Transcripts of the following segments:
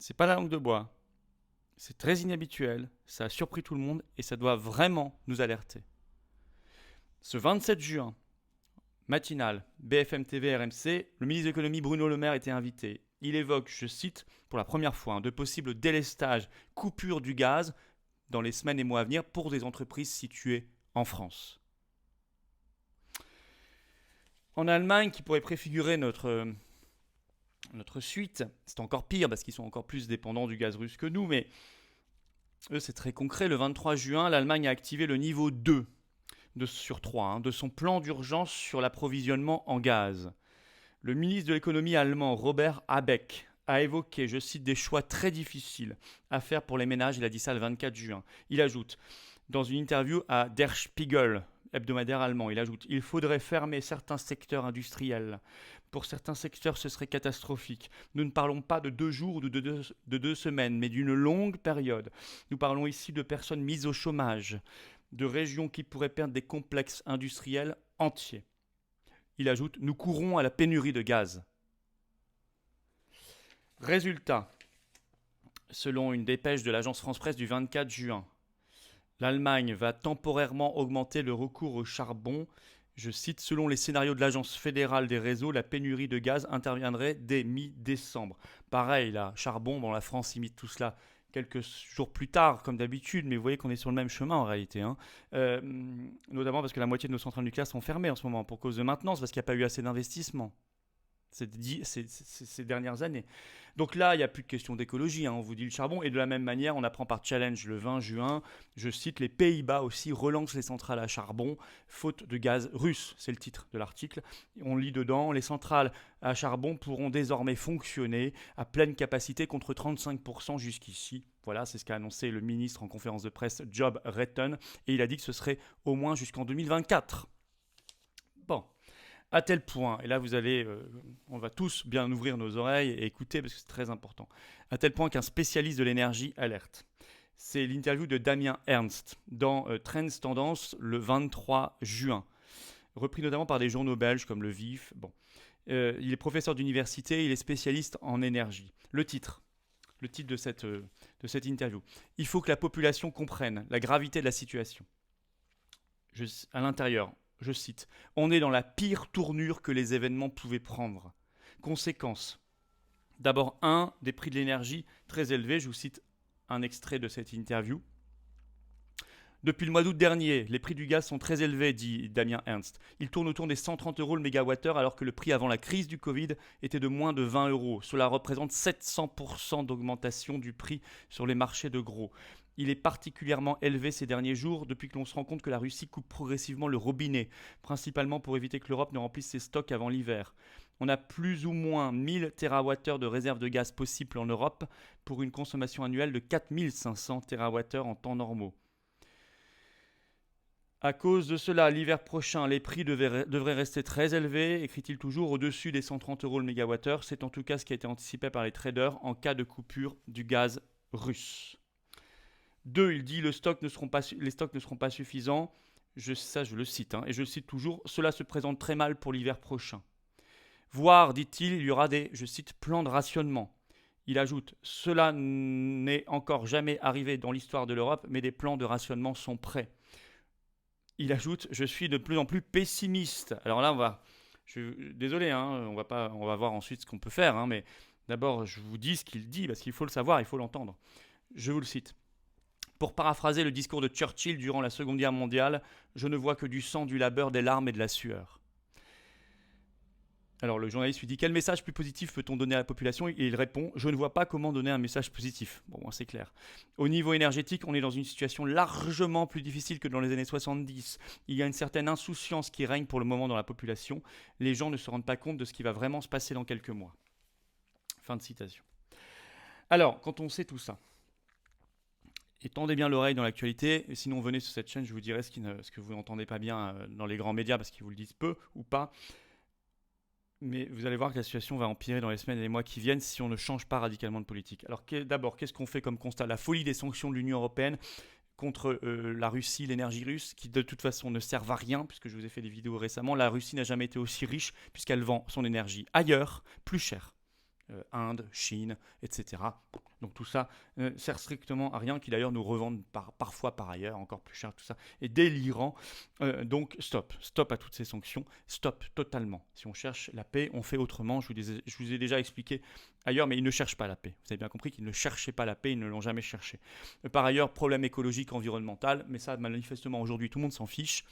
C'est pas la langue de bois. C'est très inhabituel, ça a surpris tout le monde et ça doit vraiment nous alerter. Ce 27 juin, matinale, BFM TV, RMC, le ministre de l'économie Bruno Le Maire était invité. Il évoque, je cite, pour la première fois, de possibles délestages, coupures du gaz dans les semaines et mois à venir pour des entreprises situées en France. En Allemagne, qui pourrait préfigurer notre suite, c'est encore pire parce qu'ils sont encore plus dépendants du gaz russe que nous, mais eux c'est très concret. Le 23 juin, l'Allemagne a activé le niveau 2 sur 3 de son plan d'urgence sur l'approvisionnement en gaz. Le ministre de l'économie allemand Robert Habeck a évoqué, je cite, des choix très difficiles à faire pour les ménages. Il a dit ça le 24 juin. Il ajoute, dans une interview à Der Spiegel, hebdomadaire allemand, il ajoute « Il faudrait fermer certains secteurs industriels. Pour certains secteurs, ce serait catastrophique. Nous ne parlons pas de 2 jours ou de 2 semaines, mais d'une longue période. Nous parlons ici de personnes mises au chômage, de régions qui pourraient perdre des complexes industriels entiers. » Il ajoute « Nous courons à la pénurie de gaz. » Résultat, selon une dépêche de l'agence France-Presse du 24 juin, l'Allemagne va temporairement augmenter le recours au charbon. Je cite, selon les scénarios de l'Agence fédérale des réseaux, la pénurie de gaz interviendrait dès mi-décembre. Pareil, là, charbon, bon, la France imite tout cela quelques jours plus tard, comme d'habitude, mais vous voyez qu'on est sur le même chemin en réalité. Notamment parce que la moitié de nos centrales nucléaires sont fermées en ce moment pour cause de maintenance, parce qu'il n'y a pas eu assez d'investissement ces dernières années. Donc là, il n'y a plus de question d'écologie, on vous dit le charbon. Et de la même manière, on apprend par Challenge le 20 juin, je cite, les Pays-Bas aussi relancent les centrales à charbon, faute de gaz russe, c'est le titre de l'article. On lit dedans, les centrales à charbon pourront désormais fonctionner à pleine capacité contre 35% jusqu'ici. Voilà, c'est ce qu'a annoncé le ministre en conférence de presse, Job Retton, et il a dit que ce serait au moins jusqu'en 2024. Bon. À tel point, et là vous allez, on va tous bien ouvrir nos oreilles et écouter parce que c'est très important, à tel point qu'un spécialiste de l'énergie alerte. C'est l'interview de Damien Ernst dans Trends Tendance le 23 juin, repris notamment par des journaux belges comme Le Vif. Bon. Il est professeur d'université, il est spécialiste en énergie. Le titre de cette interview. Il faut que la population comprenne la gravité de la situation. À l'intérieur, je cite, « On est dans la pire tournure que les événements pouvaient prendre. Conséquence. D'abord, des prix de l'énergie très élevés. » Je vous cite un extrait de cette interview. « Depuis le mois d'août dernier, les prix du gaz sont très élevés, dit Damien Ernst. Ils tournent autour des 130 € le mégawattheure alors que le prix avant la crise du Covid était de moins de 20 €. Cela représente 700% d'augmentation du prix sur les marchés de gros. Il est particulièrement élevé ces derniers jours depuis que l'on se rend compte que la Russie coupe progressivement le robinet, principalement pour éviter que l'Europe ne remplisse ses stocks avant l'hiver. On a plus ou moins 1000 TWh de réserve de gaz possibles en Europe pour une consommation annuelle de 4500 TWh en temps normaux. À cause de cela, l'hiver prochain, les prix devraient rester très élevés, écrit-il toujours, au-dessus des 130 € le mégawattheure. C'est en tout cas ce qui a été anticipé par les traders en cas de coupure du gaz russe. 2, il dit les stocks ne seront pas suffisants. Je le cite, et je le cite toujours, cela se présente très mal pour l'hiver prochain. Voire, dit-il, il y aura des, je cite, plans de rationnement. Il ajoute, cela n'est encore jamais arrivé dans l'histoire de l'Europe, mais des plans de rationnement sont prêts. Il ajoute, je suis de plus en plus pessimiste. Alors là, désolé, on va voir ensuite ce qu'on peut faire, mais d'abord, je vous dis ce qu'il dit, parce qu'il faut le savoir, il faut l'entendre. Je vous le cite. Pour paraphraser le discours de Churchill durant la Seconde Guerre mondiale, je ne vois que du sang, du labeur, des larmes et de la sueur. Alors le journaliste lui dit, quel message plus positif peut-on donner à la population ? Et il répond, je ne vois pas comment donner un message positif. Bon, c'est clair. Au niveau énergétique, on est dans une situation largement plus difficile que dans les années 70. Il y a une certaine insouciance qui règne pour le moment dans la population. Les gens ne se rendent pas compte de ce qui va vraiment se passer dans quelques mois. Fin de citation. Alors, quand on sait tout ça, et tendez bien l'oreille dans l'actualité, et sinon venez sur cette chaîne, je vous dirai ce que vous n'entendez pas bien dans les grands médias, parce qu'ils vous le disent peu ou pas. Mais vous allez voir que la situation va empirer dans les semaines et les mois qui viennent si on ne change pas radicalement de politique. Alors d'abord, qu'est-ce qu'on fait comme constat ? La folie des sanctions de l'Union européenne contre la Russie, l'énergie russe, qui de toute façon ne servent à rien, puisque je vous ai fait des vidéos récemment. La Russie n'a jamais été aussi riche, puisqu'elle vend son énergie ailleurs, plus cher. Inde, Chine, etc. Donc tout ça ne sert strictement à rien, qui d'ailleurs nous revendent parfois par ailleurs, encore plus cher, tout ça est délirant. Donc stop à toutes ces sanctions, stop totalement. Si on cherche la paix, on fait autrement. Je vous ai déjà expliqué ailleurs, mais ils ne cherchent pas la paix. Vous avez bien compris qu'ils ne cherchaient pas la paix, ils ne l'ont jamais cherché. Par ailleurs, problème écologique, environnemental, mais ça manifestement aujourd'hui tout le monde s'en fiche.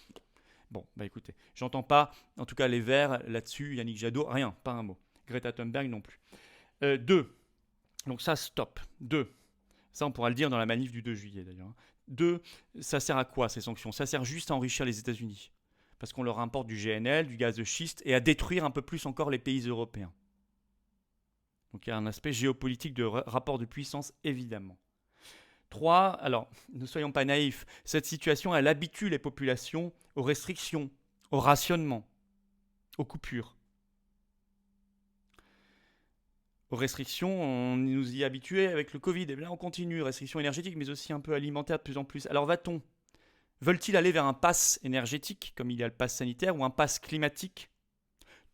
Bon, bah écoutez, j'entends pas, en tout cas les Verts là-dessus, Yannick Jadot, rien, pas un mot. Greta Thunberg non plus. 2. Donc ça, stop. 2. Ça, on pourra le dire dans la manif du 2 juillet d'ailleurs. 2. Ça sert à quoi ces sanctions? Ça sert juste à enrichir les États-Unis. Parce qu'on leur importe du GNL, du gaz de schiste, et à détruire un peu plus encore les pays européens. Donc il y a un aspect géopolitique de rapport de puissance, évidemment. 3. Alors, ne soyons pas naïfs. Cette situation, elle habitue les populations aux restrictions, au rationnement, aux coupures. Aux restrictions, on nous y est habitué avec le Covid. Et bien là, on continue. Restrictions énergétiques, mais aussi un peu alimentaires de plus en plus. Alors va-t-on? Veulent-ils aller vers un pass énergétique, comme il y a le pass sanitaire, ou un pass climatique?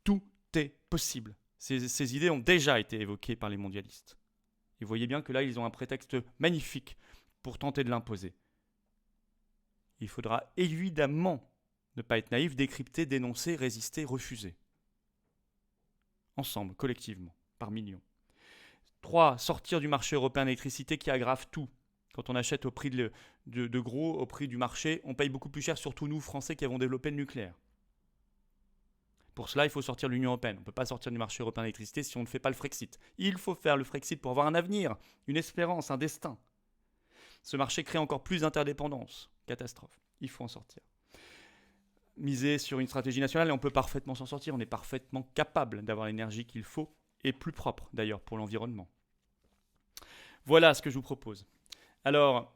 Tout est possible. Ces idées ont déjà été évoquées par les mondialistes. Et vous voyez bien que là, ils ont un prétexte magnifique pour tenter de l'imposer. Il faudra évidemment ne pas être naïf, décrypter, dénoncer, résister, refuser. Ensemble, collectivement. Par millions. 3. Sortir du marché européen d'électricité qui aggrave tout. Quand on achète au prix de gros, au prix du marché, on paye beaucoup plus cher, surtout nous, Français, qui avons développé le nucléaire. Pour cela, il faut sortir de l'Union européenne. On ne peut pas sortir du marché européen d'électricité si on ne fait pas le Frexit. Il faut faire le Frexit pour avoir un avenir, une espérance, un destin. Ce marché crée encore plus d'interdépendance. Catastrophe. Il faut en sortir. Miser sur une stratégie nationale, et on peut parfaitement s'en sortir. On est parfaitement capable d'avoir l'énergie qu'il faut, et plus propre d'ailleurs pour l'environnement. Voilà ce que je vous propose. Alors,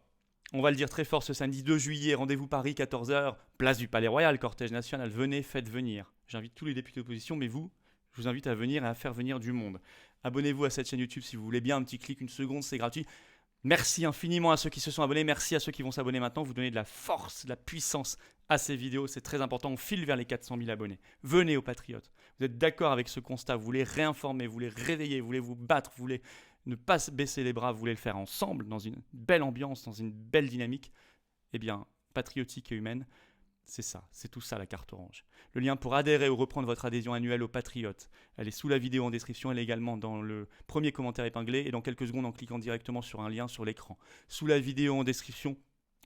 on va le dire très fort ce samedi 2 juillet, rendez-vous Paris, 14h, place du Palais Royal, cortège national, venez, faites venir. J'invite tous les députés d'opposition, mais vous, je vous invite à venir et à faire venir du monde. Abonnez-vous à cette chaîne YouTube si vous voulez bien, un petit clic, une seconde, c'est gratuit. Merci infiniment à ceux qui se sont abonnés, merci à ceux qui vont s'abonner maintenant, vous donnez de la force, de la puissance à ces vidéos, c'est très important, on file vers les 400 000 abonnés. Venez aux Patriotes, vous êtes d'accord avec ce constat, vous voulez réinformer, vous voulez réveiller, vous voulez vous battre, vous voulez ne pas baisser les bras, vous voulez le faire ensemble, dans une belle ambiance, dans une belle dynamique, eh bien, patriotique et humaine, c'est ça, c'est tout ça la carte orange. Le lien pour adhérer ou reprendre votre adhésion annuelle aux Patriotes, elle est sous la vidéo en description, elle est également dans le premier commentaire épinglé et dans quelques secondes en cliquant directement sur un lien sur l'écran. Sous la vidéo en description,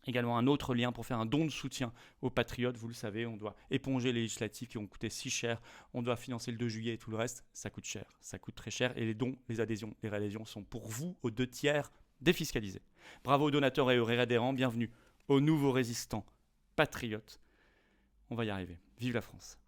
également un autre lien pour faire un don de soutien aux Patriotes. Vous le savez, on doit éponger les législatives qui ont coûté si cher, on doit financer le 2 juillet et tout le reste, ça coûte cher, ça coûte très cher et les dons, les adhésions, les réadhésions sont pour vous aux 2 tiers défiscalisés. Bravo aux donateurs et aux réadhérents, bienvenue aux nouveaux résistants patriotes. On va y arriver. Vive la France!